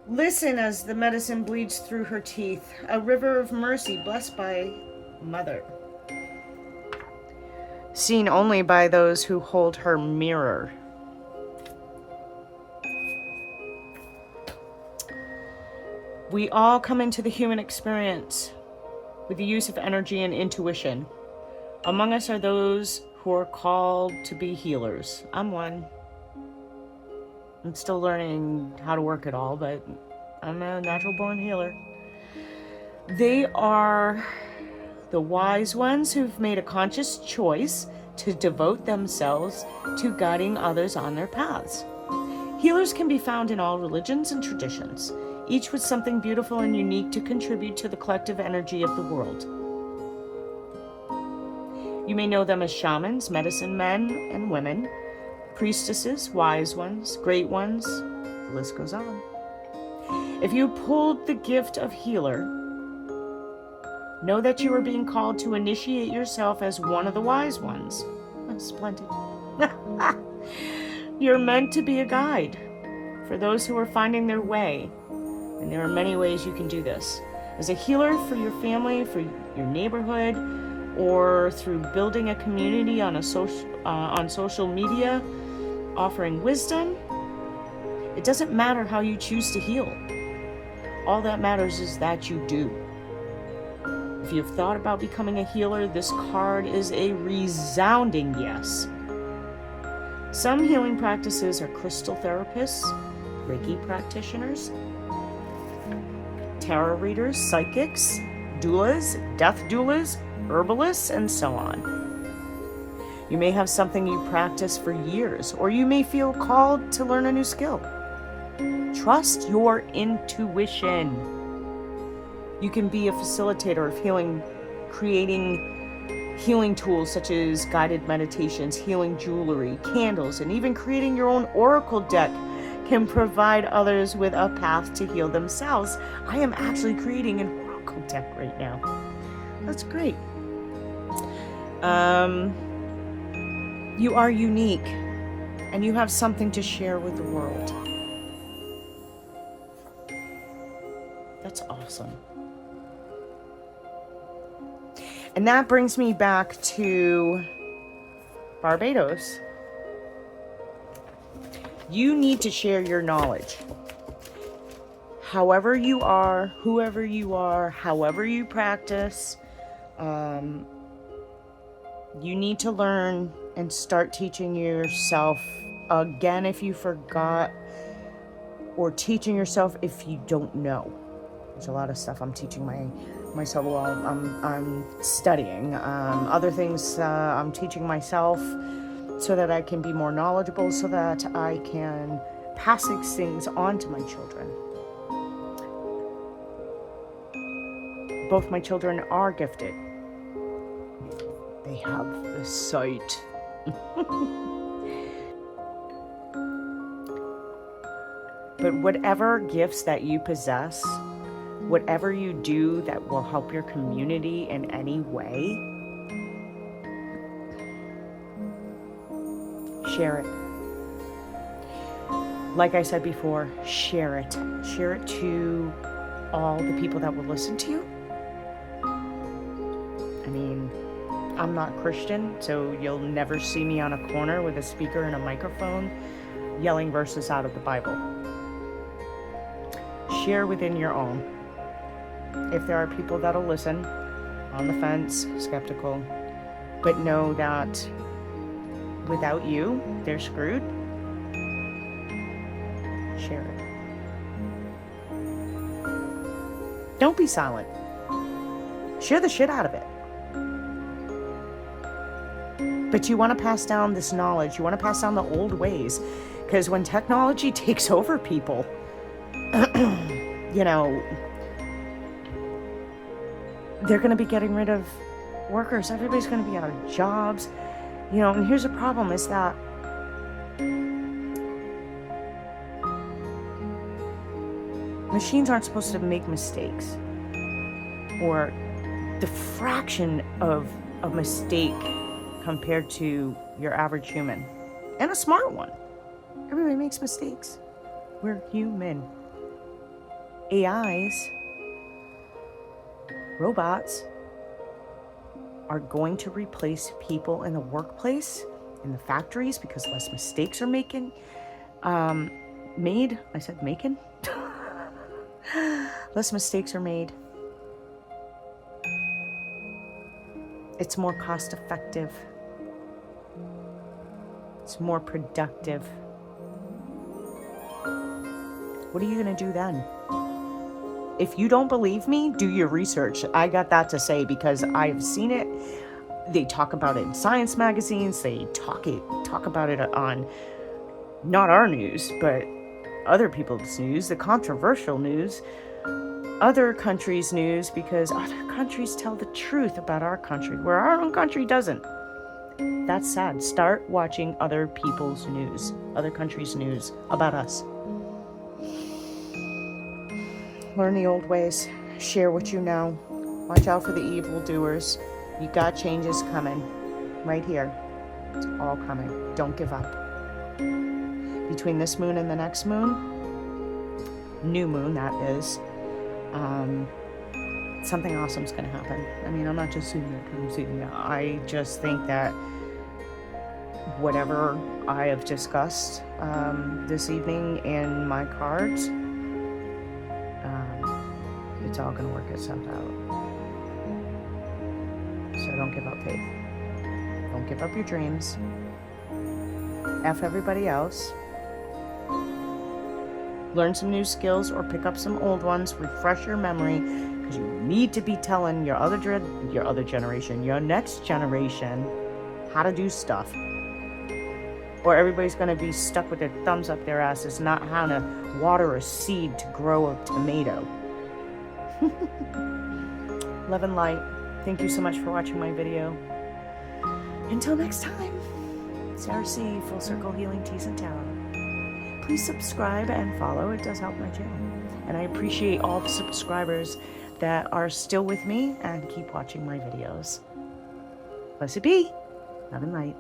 Listen as the medicine bleeds through her teeth, a river of mercy blessed by Mother, seen only by those who hold her mirror. We all come into the human experience with the use of energy and intuition. Among us are those who are called to be healers. I'm one. I'm still learning how to work it all, but I'm a natural born healer. They are the wise ones who've made a conscious choice to devote themselves to guiding others on their paths. Healers can be found in all religions and traditions, each with something beautiful and unique to contribute to the collective energy of the world. You may know them as shamans, medicine men and women, priestesses, wise ones, great ones, the list goes on. If you pulled the gift of healer, know that you are being called to initiate yourself as one of the wise ones. Oh, splendid. You're meant to be a guide for those who are finding their way. And there are many ways you can do this. As a healer for your family, for your neighborhood, or through building a community on social media, offering wisdom. It doesn't matter how you choose to heal. All that matters is that you do. If you've thought about becoming a healer, this card is a resounding yes. Some healing practices are crystal therapists, Reiki practitioners, tarot readers, psychics, doulas, death doulas, herbalists, and so on. You may have something you practice for years, or you may feel called to learn a new skill. Trust your intuition. You can be a facilitator of healing, creating healing tools such as guided meditations, healing jewelry, candles, and even creating your own oracle deck can provide others with a path to heal themselves. I am actually creating an oracle deck right now. That's great. You are unique, and you have something to share with the world. That's awesome. And that brings me back to Barbados. You need to share your knowledge. However you are, whoever you are, however you practice, you need to learn and start teaching yourself again if you forgot, or teaching yourself if you don't know. There's a lot of stuff I'm teaching myself while I'm studying. Other things I'm teaching myself so that I can be more knowledgeable, so that I can pass these things on to my children. Both my children are gifted. They have the sight. But whatever gifts that you possess, whatever you do that will help your community in any way, share it. Like I said before, share it. Share it to all the people that will listen to you. I mean, I'm not Christian, so you'll never see me on a corner with a speaker and a microphone yelling verses out of the Bible. Share within your own. If there are people that'll listen, on the fence, skeptical, but know that without you, they're screwed, share it. Don't be silent. Share the shit out of it. But you want to pass down this knowledge. You want to pass down the old ways. Because when technology takes over people, you know, they're going to be getting rid of workers. Everybody's going to be out of jobs. You know, and here's the problem is that machines aren't supposed to make mistakes, or the fraction of a mistake compared to your average human, and a smart one. Everybody makes mistakes. We're human. AIs, robots, are going to replace people in the workplace, in the factories, because less mistakes are made. I said making? Less mistakes are made. It's more cost effective. It's more productive. What are you going to do then? If you don't believe me, do your research. I got that to say because I've seen it. They talk about it in science magazines. They talk about it on not our news, but other people's news, the controversial news, other countries' news, because other countries tell the truth about our country, where our own country doesn't. That's sad. Start watching other people's news, other countries' news about us. Learn the old ways. Share what you know. Watch out for the evildoers. You got changes coming. Right here. It's all coming. Don't give up. Between this moon and the next moon, new moon that is, something awesome's going to happen. I mean, I'm not just saying that. I just think that whatever I have discussed this evening in my cards, it's all going to work itself out. So don't give up faith. Don't give up your dreams. F everybody else. Learn some new skills or pick up some old ones. Refresh your memory, because you need to be telling your generation, your next generation, how to do stuff. Or everybody's going to be stuck with their thumbs up their asses, not how to water a seed to grow a tomato. Love and light. Thank you so much for watching my video. Until next time, Sarah C, Full Circle Healing Teas and Tarot. Please subscribe and follow. It does help my channel. And I appreciate all the subscribers that are still with me and keep watching my videos. Blessed be. Love and light.